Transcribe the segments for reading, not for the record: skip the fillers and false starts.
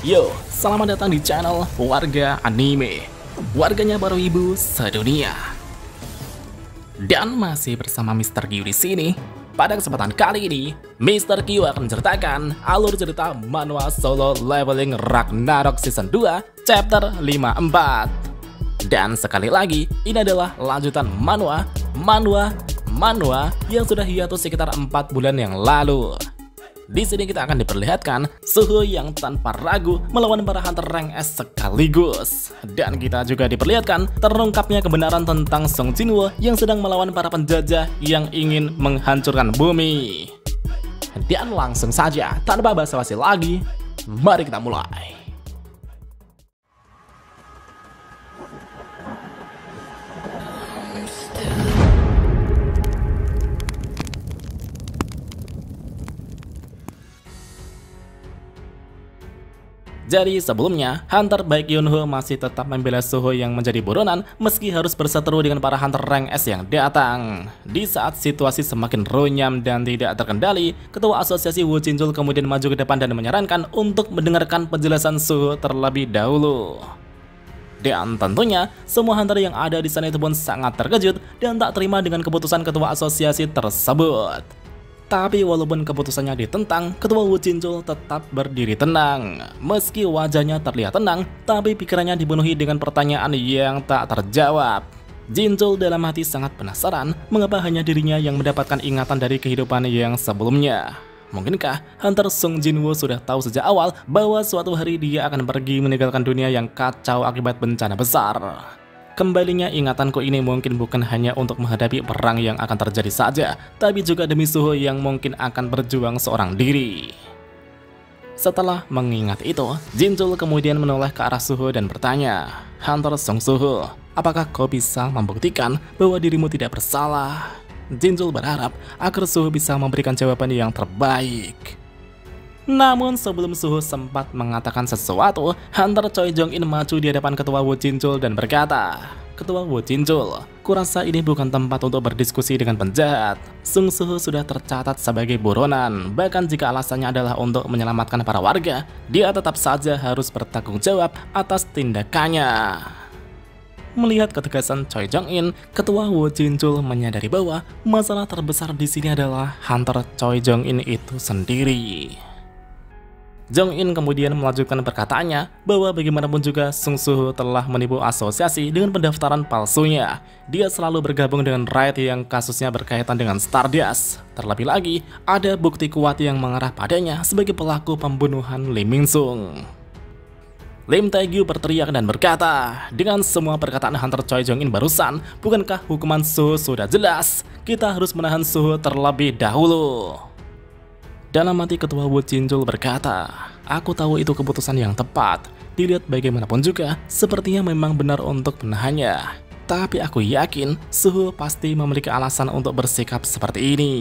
Yo, selamat datang di channel Warga Anime, warganya para wibu sedunia. Dan masih bersama Mr. Q di sini. Pada kesempatan kali ini, Mr. Q akan menceritakan alur cerita manhwa Solo Leveling Ragnarok Season 2 Chapter 54. Dan sekali lagi, ini adalah lanjutan manhwa yang sudah hiatus sekitar 4 bulan yang lalu. Di sini kita akan diperlihatkan Suho yang tanpa ragu melawan para hunter rank S sekaligus. Dan kita juga diperlihatkan terungkapnya kebenaran tentang Song Jinwoo yang sedang melawan para penjajah yang ingin menghancurkan bumi. Dan langsung saja, tanpa basa-basi lagi, mari kita mulai. Jadi sebelumnya, Hunter baik Yunho masih tetap membela Suho yang menjadi buronan meski harus berseteru dengan para Hunter rank S yang datang. Di saat situasi semakin runyam dan tidak terkendali, Ketua Asosiasi Wu Jinjul kemudian maju ke depan dan menyarankan untuk mendengarkan penjelasan Suho terlebih dahulu. Dan tentunya, semua Hunter yang ada di sana itu pun sangat terkejut dan tak terima dengan keputusan Ketua Asosiasi tersebut. Tapi walaupun keputusannya ditentang, Ketua Wu Jinjul tetap berdiri tenang. Meski wajahnya terlihat tenang, tapi pikirannya dipenuhi dengan pertanyaan yang tak terjawab. Jinjul dalam hati sangat penasaran mengapa hanya dirinya yang mendapatkan ingatan dari kehidupan yang sebelumnya. Mungkinkah Hunter Song Jinwoo sudah tahu sejak awal bahwa suatu hari dia akan pergi meninggalkan dunia yang kacau akibat bencana besar? Kembalinya ingatanku ini mungkin bukan hanya untuk menghadapi perang yang akan terjadi saja, tapi juga demi Suho yang mungkin akan berjuang seorang diri. Setelah mengingat itu, Jinjul kemudian menoleh ke arah Suho dan bertanya, "Hunter Song Suho, apakah kau bisa membuktikan bahwa dirimu tidak bersalah?" Jinjul berharap agar Suho bisa memberikan jawaban yang terbaik. Namun sebelum Suho sempat mengatakan sesuatu, Hunter Choi Jong-in maju di hadapan Ketua Wu Jinjul dan berkata, "Ketua Wu Jinjul, kurasa ini bukan tempat untuk berdiskusi dengan penjahat. Sung Suho sudah tercatat sebagai buronan, bahkan jika alasannya adalah untuk menyelamatkan para warga, dia tetap saja harus bertanggung jawab atas tindakannya." Melihat ketegasan Choi Jong-in, Ketua Wu Jinjul menyadari bahwa masalah terbesar di sini adalah Hunter Choi Jong-in itu sendiri. Jong-in kemudian melanjutkan perkataannya bahwa bagaimanapun juga Sung Suho telah menipu asosiasi dengan pendaftaran palsunya. Dia selalu bergabung dengan Raid yang kasusnya berkaitan dengan Stardust. Terlebih lagi, ada bukti kuat yang mengarah padanya sebagai pelaku pembunuhan Lee Min-sung. Lim Taegyu berteriak dan berkata, "Dengan semua perkataan Hunter Choi Jong-in barusan, bukankah hukuman Suho sudah jelas? Kita harus menahan Suho terlebih dahulu." Dalam hati Ketua Wu Jinjul berkata, "Aku tahu itu keputusan yang tepat. Dilihat bagaimanapun juga, sepertinya memang benar untuk menahannya. Tapi aku yakin Suho pasti memiliki alasan untuk bersikap seperti ini."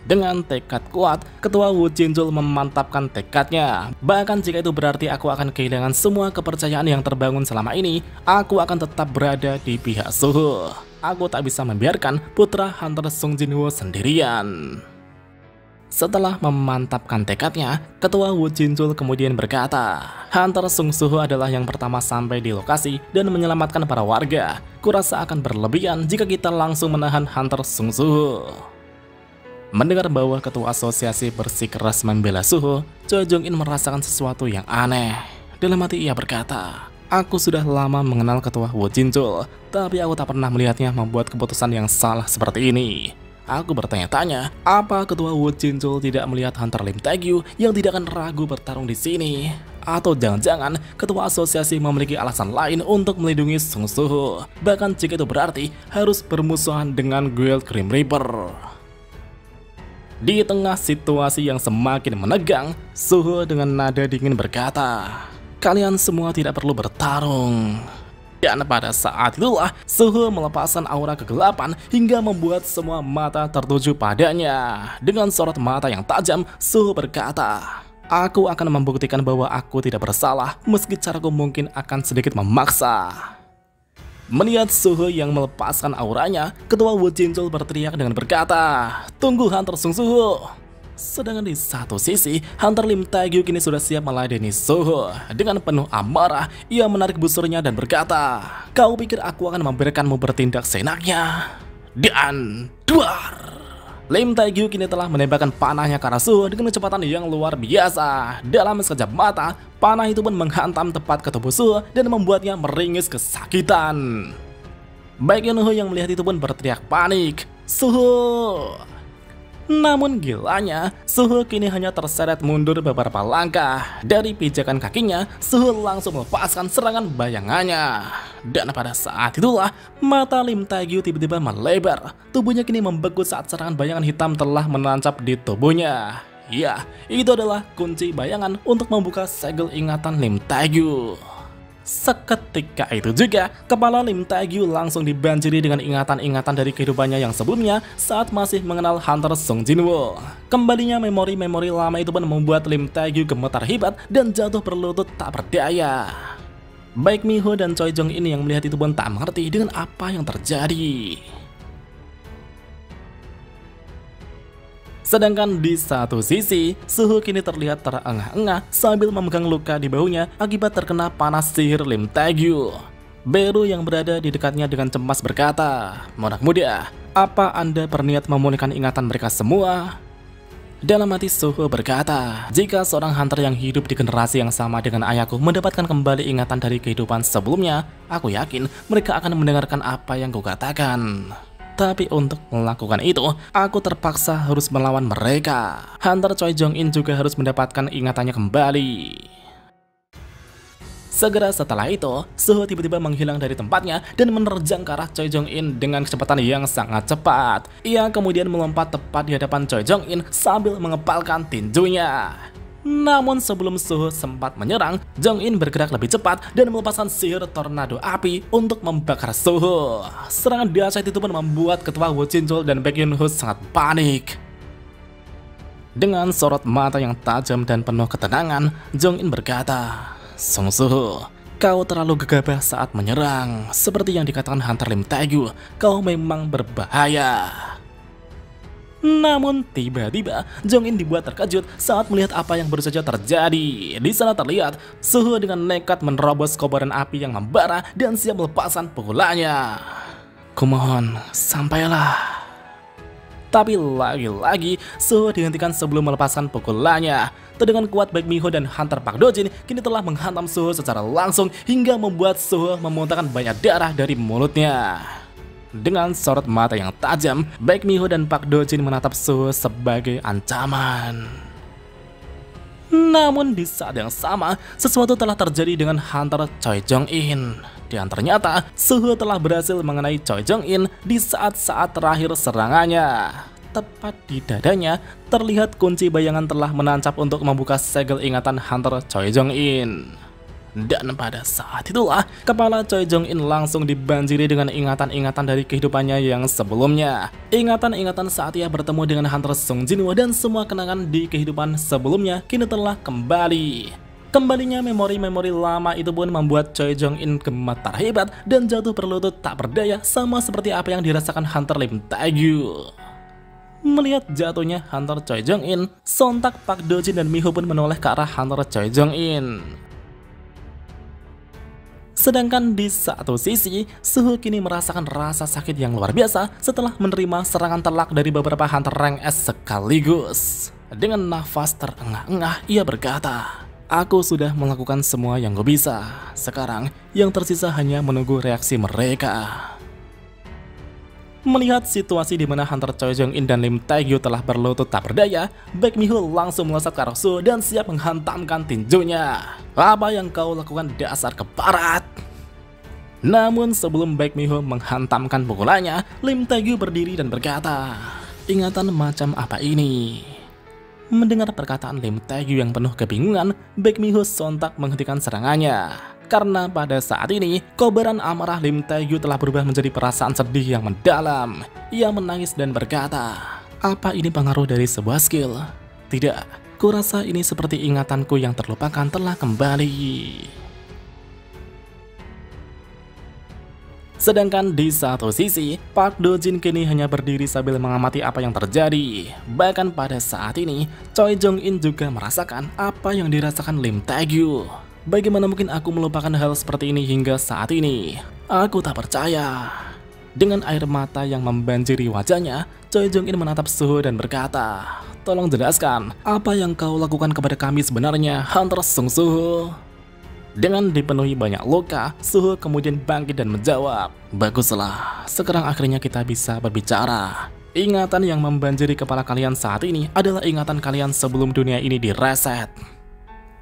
Dengan tekad kuat, Ketua Wu Jinjul memantapkan tekadnya. Bahkan jika itu berarti aku akan kehilangan semua kepercayaan yang terbangun selama ini, aku akan tetap berada di pihak Suho. Aku tak bisa membiarkan putra Hunter Song Jinwoo sendirian. Setelah memantapkan tekadnya, Ketua Wu Jinjul kemudian berkata, "Hunter Sung Suho adalah yang pertama sampai di lokasi dan menyelamatkan para warga. Kurasa akan berlebihan jika kita langsung menahan Hunter Sung Suho." Mendengar bahwa Ketua Asosiasi bersikeras membela Suho, Choi Jong-in merasakan sesuatu yang aneh. Dalam hati ia berkata, "Aku sudah lama mengenal Ketua Wu Jinjul, tapi aku tak pernah melihatnya membuat keputusan yang salah seperti ini." Aku bertanya-tanya, apa Ketua Wu Jinjul tidak melihat Hunter Lim Taegyu yang tidak akan ragu bertarung di sini? Atau jangan-jangan Ketua Asosiasi memiliki alasan lain untuk melindungi Sung Suho? Bahkan jika itu berarti harus bermusuhan dengan Guild Grim Reaper. Di tengah situasi yang semakin menegang, Suho dengan nada dingin berkata, "Kalian semua tidak perlu bertarung." Dan pada saat itulah Suho melepaskan aura kegelapan hingga membuat semua mata tertuju padanya. Dengan sorot mata yang tajam, Suho berkata, "Aku akan membuktikan bahwa aku tidak bersalah meski caraku mungkin akan sedikit memaksa." Melihat Suho yang melepaskan auranya, Ketua Wu Jinjul berteriak dengan berkata, "Tunggu Hunter Sung Suho!" Sedangkan di satu sisi, Hunter Lim Taegyu kini sudah siap meladeni Suho. Dengan penuh amarah, ia menarik busurnya dan berkata, "Kau pikir aku akan membiarkanmu bertindak seenaknya?" Dan duar! Lim Taegyu kini telah menembakkan panahnya ke arah Suho dengan kecepatan yang luar biasa. Dalam sekejap mata, panah itu pun menghantam tepat ke tubuh Suho dan membuatnya meringis kesakitan. Baik Yunho yang melihat itu pun berteriak panik, "Suho!" Namun gilanya, Suho kini hanya terseret mundur beberapa langkah. Dari pijakan kakinya, Suho langsung melepaskan serangan bayangannya. Dan pada saat itulah, mata Lim Taegyu tiba-tiba melebar. Tubuhnya kini membeku saat serangan bayangan hitam telah menancap di tubuhnya. Ya, itu adalah kunci bayangan untuk membuka segel ingatan Lim Taegyu. Seketika itu juga, kepala Lim Taegyu langsung dibanjiri dengan ingatan-ingatan dari kehidupannya yang sebelumnya saat masih mengenal Hunter Sung Jinwoo. Kembalinya memori-memori lama itu pun membuat Lim Taegyu gemetar hebat dan jatuh berlutut tak berdaya. Baik Miho dan Choi Jong In yang melihat itu pun tak mengerti dengan apa yang terjadi. Sedangkan di satu sisi, Suho kini terlihat terengah-engah sambil memegang luka di bahunya akibat terkena panas sihir Lim Taegyu. Beru yang berada di dekatnya dengan cemas berkata, "Anak muda, apa Anda berniat memulihkan ingatan mereka semua?" Dalam hati Suho berkata, "Jika seorang hunter yang hidup di generasi yang sama dengan ayahku mendapatkan kembali ingatan dari kehidupan sebelumnya, aku yakin mereka akan mendengarkan apa yang kukatakan. Tapi untuk melakukan itu, aku terpaksa harus melawan mereka. Hunter Choi Jong In juga harus mendapatkan ingatannya kembali." Segera setelah itu, Suho tiba-tiba menghilang dari tempatnya dan menerjang ke arah Choi Jong In dengan kecepatan yang sangat cepat. Ia kemudian melompat tepat di hadapan Choi Jong In sambil mengepalkan tinjunya. Namun sebelum Suho sempat menyerang, Jong In bergerak lebih cepat dan melepaskan sihir tornado api untuk membakar Suho. Serangan dahsyat itu pun membuat ketua Woo Jin-chul dan Baek Yun-ho sangat panik. Dengan sorot mata yang tajam dan penuh ketenangan, Jong In berkata, "Sung Suho, kau terlalu gegabah saat menyerang. Seperti yang dikatakan Hunter Lim Taegyu, kau memang berbahaya." Namun tiba-tiba Jong In dibuat terkejut saat melihat apa yang baru saja terjadi. Di sana terlihat Suho dengan nekat menerobos kobaran api yang membara dan siap melepaskan pukulannya. "Kumohon, sampailah." Tapi lagi-lagi Suho dihentikan sebelum melepaskan pukulannya. Tendangan kuat Baek Miho dan Hunter Park Do-jin kini telah menghantam Suho secara langsung hingga membuat Suho memuntahkan banyak darah dari mulutnya. Dengan sorot mata yang tajam, Baek Miho dan Park Do-jin menatap Suho sebagai ancaman. Namun di saat yang sama, sesuatu telah terjadi dengan Hunter Choi Jong In. Dan ternyata, Suho telah berhasil mengenai Choi Jong In di saat-saat terakhir serangannya. Tepat di dadanya, terlihat kunci bayangan telah menancap untuk membuka segel ingatan Hunter Choi Jong In. Dan pada saat itulah, kepala Choi Jong In langsung dibanjiri dengan ingatan-ingatan dari kehidupannya yang sebelumnya. Ingatan-ingatan saat ia bertemu dengan Hunter Sung Jinwoo dan semua kenangan di kehidupan sebelumnya kini telah kembali. Kembalinya memori-memori lama itu pun membuat Choi Jong In gemetar hebat dan jatuh berlutut tak berdaya sama seperti apa yang dirasakan Hunter Lim Taegyu. Melihat jatuhnya Hunter Choi Jong In, sontak Park Do-jin dan Miho pun menoleh ke arah Hunter Choi Jong In. Sedangkan di satu sisi, Suho kini merasakan rasa sakit yang luar biasa setelah menerima serangan telak dari beberapa Hunter rank S sekaligus. Dengan nafas terengah-engah, ia berkata, "Aku sudah melakukan semua yang gue bisa. Sekarang, yang tersisa hanya menunggu reaksi mereka." Melihat situasi di mana Hunter Choi Jong In dan Lim Taegyu telah berlutut tak berdaya, Baek Miho langsung melesat ke arah Suho dan siap menghantamkan tinjunya. "Apa yang kau lakukan, dasar keparat?" Namun sebelum Baek Miho menghantamkan pukulannya, Lim Taegyu berdiri dan berkata, "Ingatan macam apa ini?" Mendengar perkataan Lim Taegyu yang penuh kebingungan, Baek Miho sontak menghentikan serangannya. Karena pada saat ini, kobaran amarah Lim Taegyu telah berubah menjadi perasaan sedih yang mendalam. Ia menangis dan berkata, "Apa ini pengaruh dari sebuah skill? Tidak, kurasa ini seperti ingatanku yang terlupakan telah kembali." Sedangkan di satu sisi, Park Do-jin kini hanya berdiri sambil mengamati apa yang terjadi. Bahkan pada saat ini, Choi Jong-in juga merasakan apa yang dirasakan Lim Tae-gyu. Bagaimana mungkin aku melupakan hal seperti ini hingga saat ini? Aku tak percaya. Dengan air mata yang membanjiri wajahnya, Choi Jong-in menatap Suho dan berkata, "Tolong jelaskan, apa yang kau lakukan kepada kami sebenarnya, Hunter Sung Suho?" Dengan dipenuhi banyak luka, Suho kemudian bangkit dan menjawab, "Baguslah, sekarang akhirnya kita bisa berbicara. Ingatan yang membanjiri kepala kalian saat ini adalah ingatan kalian sebelum dunia ini direset."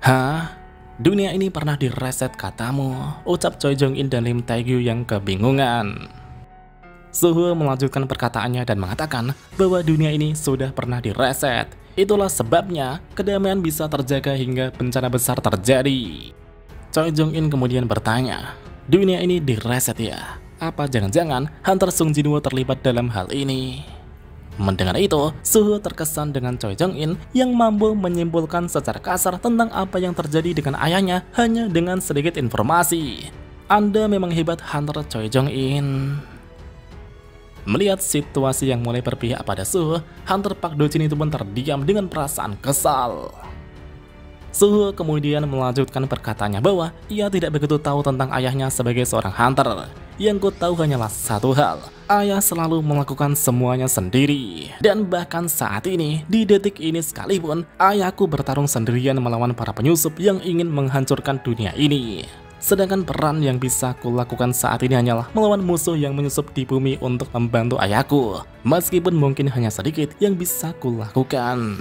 "Hah? Dunia ini pernah direset katamu?" ucap Choi Jong-in dan Lim Tae-gyu yang kebingungan. Suho melanjutkan perkataannya dan mengatakan bahwa dunia ini sudah pernah direset. Itulah sebabnya kedamaian bisa terjaga hingga bencana besar terjadi. Choi Jong-in kemudian bertanya, "Dunia ini direset ya? Apa jangan-jangan Hunter Sung Jinwoo terlibat dalam hal ini?" Mendengar itu, Suho terkesan dengan Choi Jong-in yang mampu menyimpulkan secara kasar tentang apa yang terjadi dengan ayahnya hanya dengan sedikit informasi. "Anda memang hebat, Hunter Choi Jong-in." Melihat situasi yang mulai berpihak pada Suho, Hunter Park Do-jin itu pun terdiam dengan perasaan kesal. Suho kemudian melanjutkan perkataannya bahwa ia tidak begitu tahu tentang ayahnya sebagai seorang hunter. Yang ku tahu hanyalah satu hal, ayah selalu melakukan semuanya sendiri. Dan bahkan saat ini, di detik ini sekalipun, ayahku bertarung sendirian melawan para penyusup yang ingin menghancurkan dunia ini. Sedangkan peran yang bisa kulakukan saat ini hanyalah melawan musuh yang menyusup di bumi untuk membantu ayahku. Meskipun mungkin hanya sedikit yang bisa kulakukan.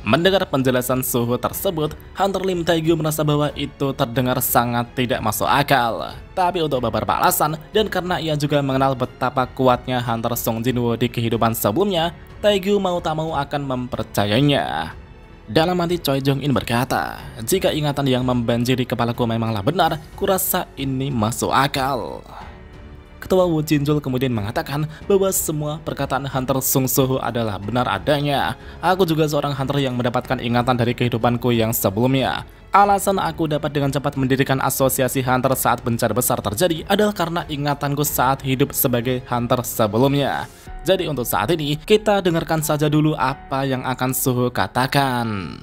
Mendengar penjelasan Suho tersebut, Hunter Lim Tae-gyu merasa bahwa itu terdengar sangat tidak masuk akal. Tapi untuk beberapa alasan, dan karena ia juga mengenal betapa kuatnya Hunter Sung Jinwoo di kehidupan sebelumnya, Tae-gyu mau tak mau akan mempercayainya. Dalam hati Choi Jong-in berkata, "Jika ingatan yang membanjiri kepalaku memanglah benar, kurasa ini masuk akal." Ketua Woo Jin-jul kemudian mengatakan bahwa semua perkataan Hunter Sung Suho adalah benar adanya. "Aku juga seorang hunter yang mendapatkan ingatan dari kehidupanku yang sebelumnya. Alasan aku dapat dengan cepat mendirikan asosiasi hunter saat bencana besar terjadi adalah karena ingatanku saat hidup sebagai hunter sebelumnya." Jadi untuk saat ini, kita dengarkan saja dulu apa yang akan Suho katakan.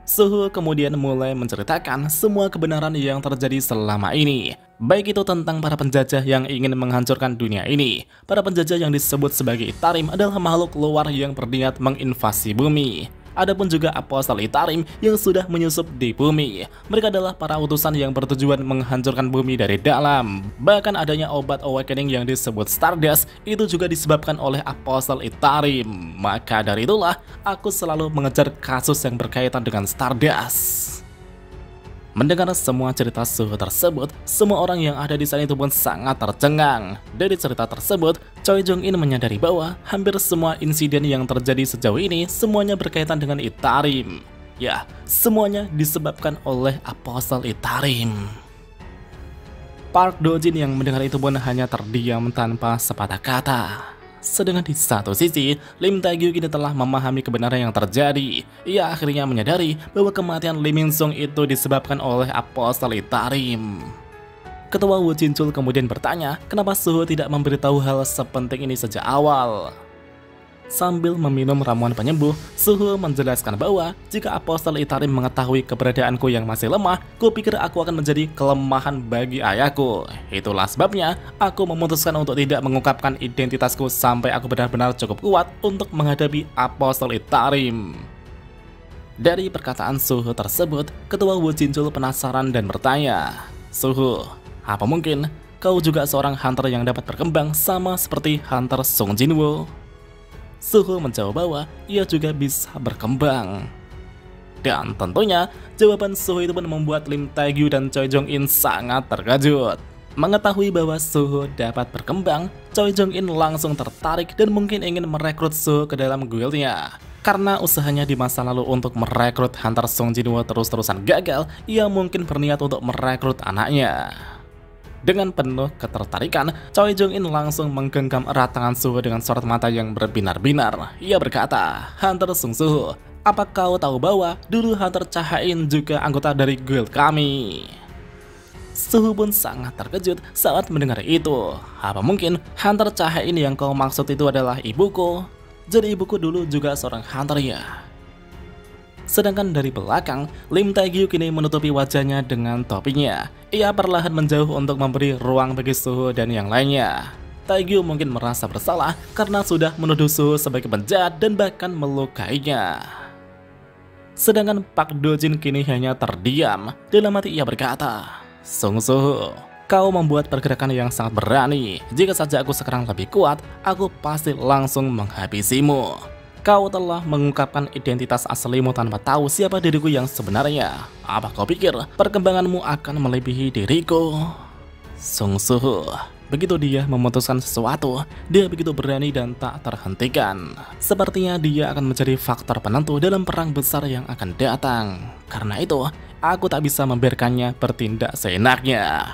Suho kemudian mulai menceritakan semua kebenaran yang terjadi selama ini. Baik itu tentang para penjajah yang ingin menghancurkan dunia ini. Para penjajah yang disebut sebagai Itarim adalah makhluk luar yang berniat menginvasi bumi. Adapun juga apostol Itarim yang sudah menyusup di bumi. Mereka adalah para utusan yang bertujuan menghancurkan bumi dari dalam. Bahkan adanya obat awakening yang disebut Stardust itu juga disebabkan oleh apostol Itarim. Maka dari itulah aku selalu mengejar kasus yang berkaitan dengan Stardust. Mendengar semua cerita Suho tersebut, semua orang yang ada di sana itu pun sangat tercengang. Dari cerita tersebut, Choi Jong-in menyadari bahwa hampir semua insiden yang terjadi sejauh ini semuanya berkaitan dengan Itarim. Ya, semuanya disebabkan oleh apostol Itarim. Park Do-jin yang mendengar itu pun hanya terdiam tanpa sepatah kata. Sedangkan di satu sisi, Lim Tae-gyu kini telah memahami kebenaran yang terjadi. Ia akhirnya menyadari bahwa kematian Lee Min-sung itu disebabkan oleh apostol Itarim. Ketua Woo Jin-chul kemudian bertanya, kenapa Suho tidak memberitahu hal sepenting ini sejak awal. Sambil meminum ramuan penyembuh, Suho menjelaskan bahwa jika apostol Itarim mengetahui keberadaanku yang masih lemah, kupikir aku akan menjadi kelemahan bagi ayahku. Itulah sebabnya aku memutuskan untuk tidak mengungkapkan identitasku sampai aku benar-benar cukup kuat untuk menghadapi apostol Itarim. Dari perkataan Suho tersebut, Ketua Woo Jin-chul penasaran dan bertanya, "Suho, apa mungkin kau juga seorang hunter yang dapat berkembang sama seperti Hunter Sung Jinwoo?" Suho menjawab bahwa ia juga bisa berkembang. Dan tentunya jawaban Suho itu pun membuat Lim Tae-gyu dan Choi Jong-in sangat terkejut. Mengetahui bahwa Suho dapat berkembang, Choi Jong-in langsung tertarik dan mungkin ingin merekrut Suho ke dalam guildnya. Karena usahanya di masa lalu untuk merekrut Hunter Sung Jinwoo terus-terusan gagal, ia mungkin berniat untuk merekrut anaknya. Dengan penuh ketertarikan, Choi Jong-in langsung menggenggam erat tangan Suho dengan sorot mata yang berbinar-binar. Ia berkata, "Hunter Sung Suho, apa kau tahu bahwa dulu Hunter Cha-in juga anggota dari guild kami?" Suhu pun sangat terkejut saat mendengar itu. Apa mungkin hunter cahaya ini yang kau maksud itu adalah ibuku? Jadi ibuku dulu juga seorang hunter ya? Sedangkan dari belakang, Lim Taegyu kini menutupi wajahnya dengan topinya. Ia perlahan menjauh untuk memberi ruang bagi Suho dan yang lainnya. Taegyu mungkin merasa bersalah karena sudah menuduh Suho sebagai penjahat dan bahkan melukainya. Sedangkan Pak Dojin kini hanya terdiam. Dalam hati ia berkata, Sung Suho, kau membuat pergerakan yang sangat berani. Jika saja aku sekarang lebih kuat, aku pasti langsung menghabisimu. Kau telah mengungkapkan identitas aslimu tanpa tahu siapa diriku yang sebenarnya. Apa kau pikir perkembanganmu akan melebihi diriku? Sung Suho, begitu dia memutuskan sesuatu, dia begitu berani dan tak terhentikan. Sepertinya dia akan menjadi faktor penentu dalam perang besar yang akan datang. Karena itu, aku tak bisa membiarkannya bertindak seenaknya.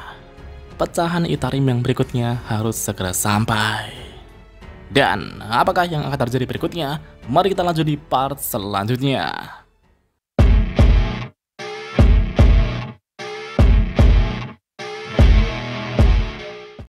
Pecahan Itarim yang berikutnya harus segera sampai. Dan apakah yang akan terjadi berikutnya? Mari kita lanjut di part selanjutnya.